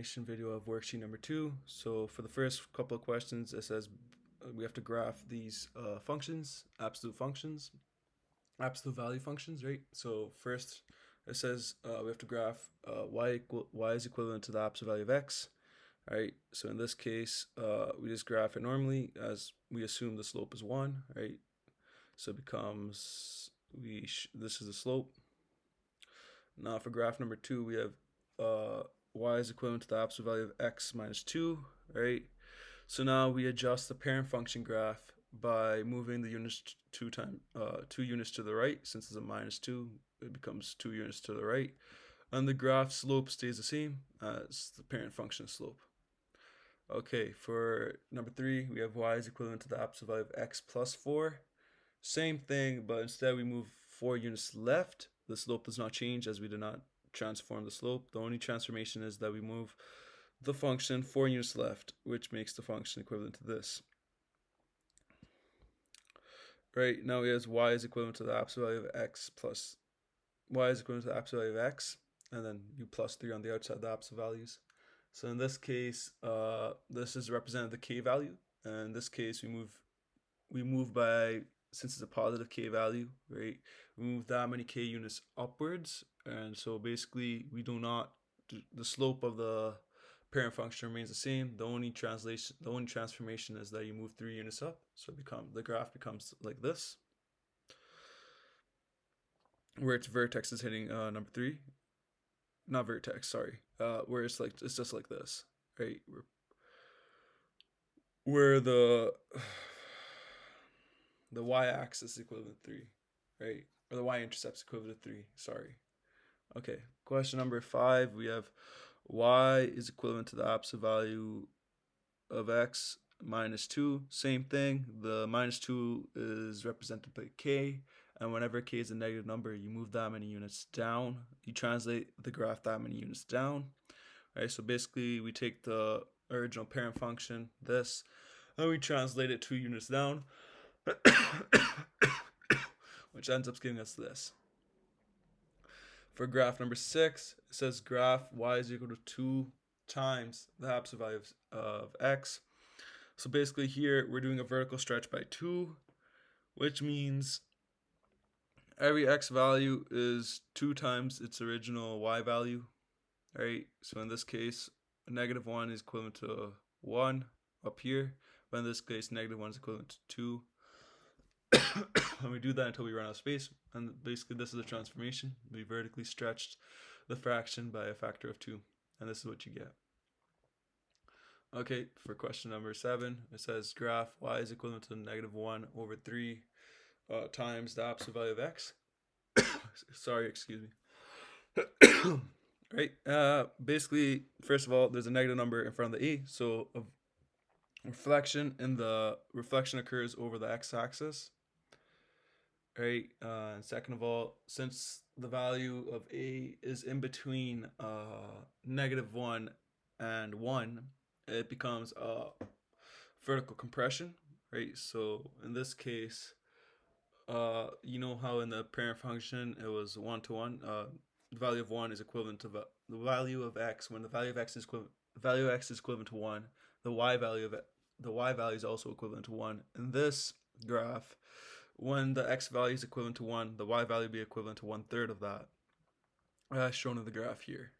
Video of worksheet number 2. So for the first couple of questions, it says we have to graph these functions, absolute value functions, right? So first, it says we have to graph y is equivalent to the absolute value of x. All right. So in this case, we just graph it normally as we assume the slope is 1, right? So it becomes this is the slope. Now for graph number 2, we have y is equivalent to the absolute value of x minus 2, right? So now we adjust the parent function graph by moving the units 2 units to the right. Since it's a minus 2, it becomes 2 units to the right. And the graph slope stays the same as the parent function slope. Okay, for number 3, we have y is equivalent to the absolute value of x plus 4. Same thing, but instead we move 4 units left. The slope does not change as we did not transform the slope. The only transformation is that we move the function 4 units left, which makes the function equivalent to this. Right, now we have y is equivalent to the absolute value of x plus y is equivalent to the absolute value of x, and then u plus 3 on the outside the absolute values. So in this case, this is represented the k value, and in this case we move by, since it's a positive k value, right, we move that many k units upwards, and so basically the slope of the parent function remains the same. The only transformation is that you move 3 units up, so the graph becomes like this, where its vertex is hitting number 3, not vertex, sorry, where it's just like this, right, where the y-axis is equivalent to 3, right? Or the y-intercept is equivalent to 3, sorry. Okay, question number 5, we have y is equivalent to the absolute value of x minus 2. Same thing, the minus 2 is represented by k, and whenever k is a negative number, you move that many units down. You translate the graph that many units down. Right, so basically we take the original parent function, this, and we translate it 2 units down, which ends up giving us this. For graph number 6, it says graph y is equal to 2 times the absolute value of x. So basically here we're doing a vertical stretch by 2, which means every x value is 2 times its original y value, right? So in this case, -1 is equivalent to 1 up here, but in this case, -1 is equivalent to 2. And we do that until we run out of space, and basically this is a transformation. We vertically stretched the fraction by a factor of 2, and this is what you get. Okay, for question number 7, it says graph y is equivalent to -1 over 3 times the absolute value of x. Sorry, excuse me. Right, basically, first of all, there's a negative number in front of the a, so reflection occurs over the x-axis. Right, and second of all, since the value of a is in between -1 and 1, it becomes vertical compression, right? So in this case, you know how in the parent function it was 1 to 1. The value of 1 is equivalent to the value of x. When the value of x is equivalent to 1, the y value is also equivalent to 1. In this graph, when the x value is equivalent to 1, the y value will be equivalent to 1/3 of that, as shown in the graph here.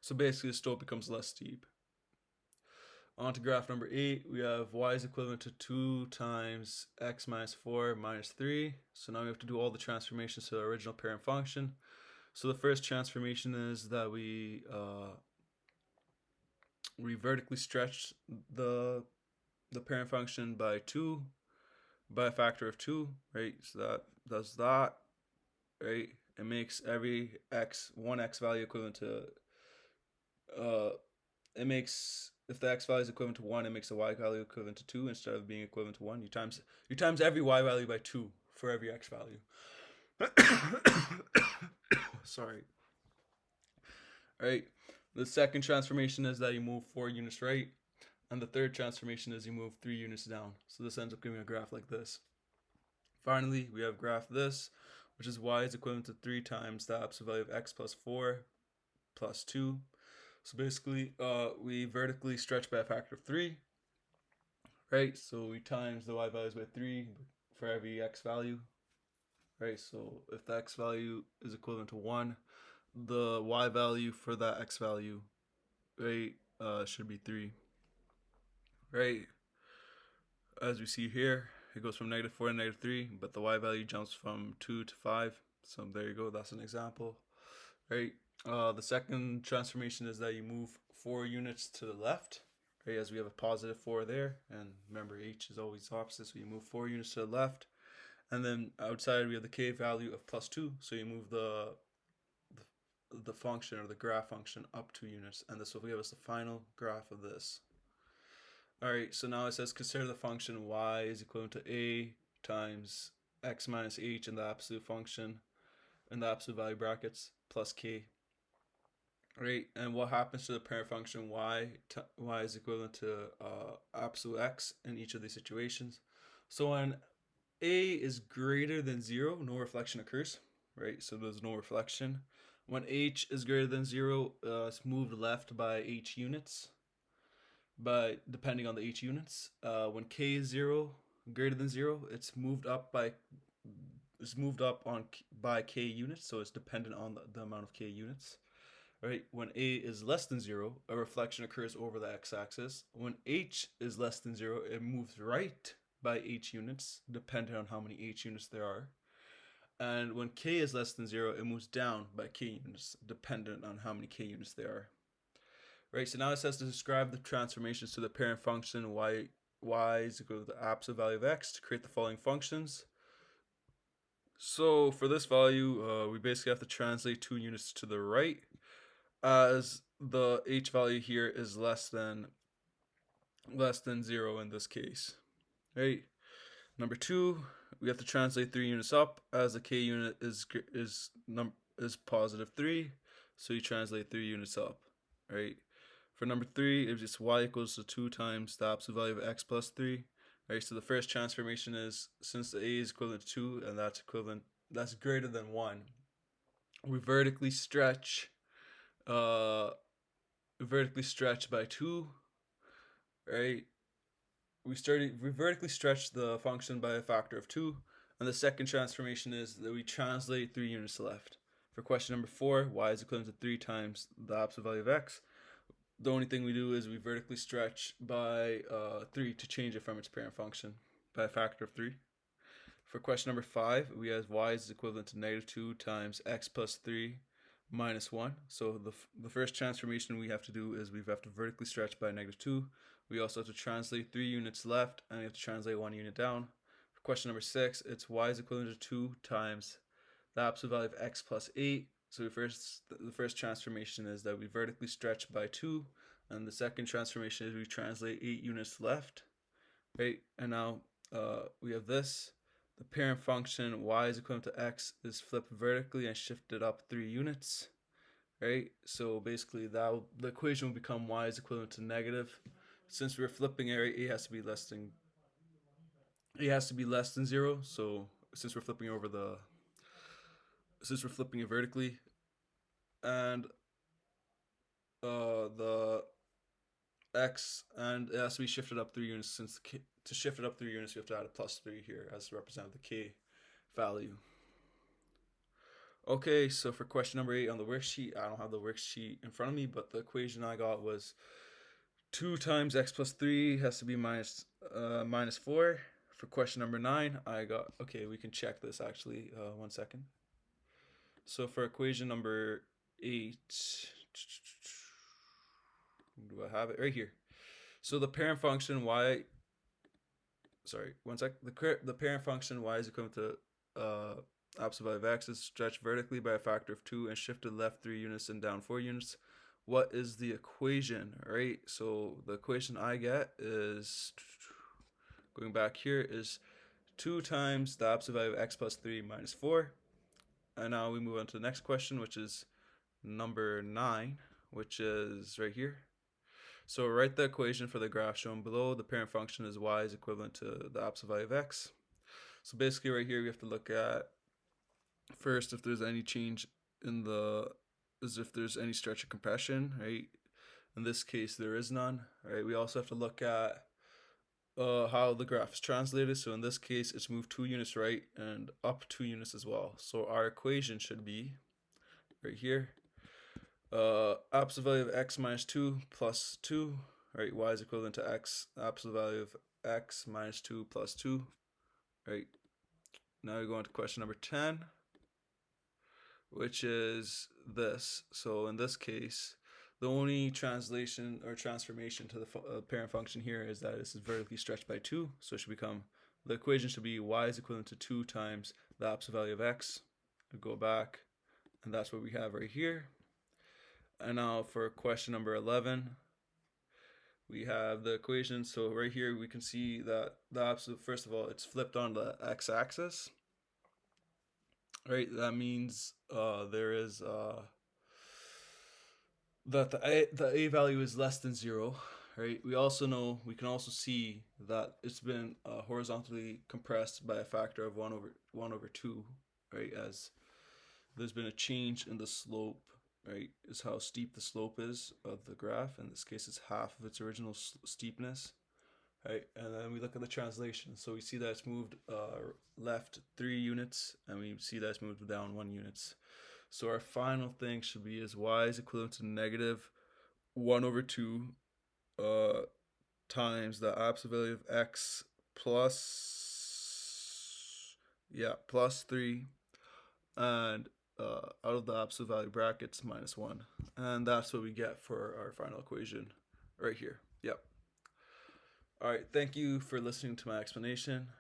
So basically the slope becomes less steep. On to graph number 8, we have y is equivalent to 2 times x minus 4 minus 3. So now we have to do all the transformations to the original parent function. So the first transformation is that we vertically stretch the parent function by 2, by a factor of 2, right? So that does that, right? It makes every one x value equivalent to if the x value is equivalent to 1, it makes the y value equivalent to 2 instead of being equivalent to 1. You times every y value by 2 for every x value. Sorry. Right. The second transformation is that you move 4 units right, and the third transformation is you move 3 units down. So this ends up giving a graph like this. Finally, we have graph this, which is y is equivalent to 3 times the absolute value of x plus 4 plus 2. So basically, we vertically stretch by a factor of 3, right? So we times the y values by 3 for every x value, right? So if the x value is equivalent to 1, the y value for that x value, right, should be 3, right? As we see here, it goes from -4 to -3, but the y value jumps from 2 to 5. So there you go, that's an example, right? The second transformation is that you move 4 units to the left, right, as we have a positive 4 there, and remember h is always opposite, so you move 4 units to the left, and then outside we have the k value of +2, so you move the function or the graph function up 2 units, and this will give us the final graph of this. Alright, so now it says consider the function y is equivalent to a times x minus h in the absolute function, in the absolute value brackets, plus k. Right, and what happens to the parent function y is equivalent to absolute x in each of these situations. So when a is greater than 0, no reflection occurs, right? So there's no reflection. When h is greater than 0, it's moved left by h units, but depending on the h units. When k is greater than 0, it's moved up by k units, so it's dependent on the amount of k units. Right, when a is less than 0, a reflection occurs over the x-axis. When h is less than 0, it moves right by h units, depending on how many h units there are. And when k is less than 0, it moves down by k units, dependent on how many k units there are. Right, so now it says to describe the transformations to the parent function y is equal to the absolute value of x to create the following functions. So for this value, we basically have to translate 2 units to the right, as the h value here is less than 0 in this case, right? Number 2, we have to translate 3 units up, as the k unit is positive 3, so you translate 3 units up, right? For number 3, it's just y equals to 2 times the absolute value of x plus 3. Right, so the first transformation is, since the a is equivalent to 2 and that's greater than 1, we vertically stretch by 2, right? We vertically stretch the function by a factor of 2, and the second transformation is that we translate 3 units left. For question number 4, y is equivalent to 3 times the absolute value of x. The only thing we do is we vertically stretch by 3 to change it from its parent function by a factor of 3. For question number 5, we have y is equivalent to -2 times x plus 3 minus 1. So the first transformation we have to do is we have to vertically stretch by -2. We also have to translate 3 units left, and we have to translate 1 unit down. For question number 6, it's y is equivalent to 2 times the absolute value of x plus 8. So the first transformation is that we vertically stretch by 2, and the second transformation is we translate 8 units left, right? And now we have this. The parent function y is equivalent to x is flipped vertically and shifted up 3 units, right? So basically the equation will become y is equivalent to negative. Since we're flipping it, a has to be less than 0. So since we're flipping it vertically, and the x, and it has to be shifted up 3 units, since to shift it up 3 units, we have to add a +3 here as to represent the k value. Okay, so for question number 8 on the worksheet, I don't have the worksheet in front of me, but the equation I got was 2 times x plus 3 has to be minus 4. For question number 9, I got, okay, we can check this actually, 1 second. So for equation number 8, do I have it? Right here. So the parent function y, sorry, 1 sec. The parent function y is equivalent to absolute value of x is stretched vertically by a factor of 2 and shifted left 3 units and down 4 units. What is the equation, right? So the equation I get is, going back here, is 2 times the absolute value of x plus 3 minus 4. And now we move on to the next question, which is number 9, which is right here. So write the equation for the graph shown below. The parent function is y is equivalent to the absolute value of x. So basically right here we have to look at first if there's any change in the, as if there's any stretch of compression, right? In this case, there is none, right? We also have to look at how the graph is translated. So in this case, it's moved 2 units right and up 2 units as well. So our equation should be right here. Absolute value of x minus 2 plus 2, right? Y is equivalent to x, absolute value of x minus 2 plus 2, right? Now we go on to question number 10, which is this. So in this case, the only translation or transformation to the parent function here is that this is vertically stretched by 2. So it should become, the equation should be y is equivalent to 2 times the absolute value of x. We go back, and that's what we have right here. And now for question number 11, we have the equation. So right here we can see that the absolute, first of all, it's flipped on the x-axis. Right, that means there is that the a value is less than 0. Right, we also know, we can also see that it's been horizontally compressed by a factor of 1 over 2, right, as there's been a change in the slope, right, is how steep the slope is of the graph. In this case, it's half of its original steepness, right? And then we look at the translation. So we see that it's moved left 3 units, and we see that it's moved down 1 units. So our final thing should be is y is equivalent to negative 1 over 2 times the absolute value of x plus 3, and out of the absolute value brackets minus 1. And that's what we get for our final equation right here. Yep. All right, thank you for listening to my explanation.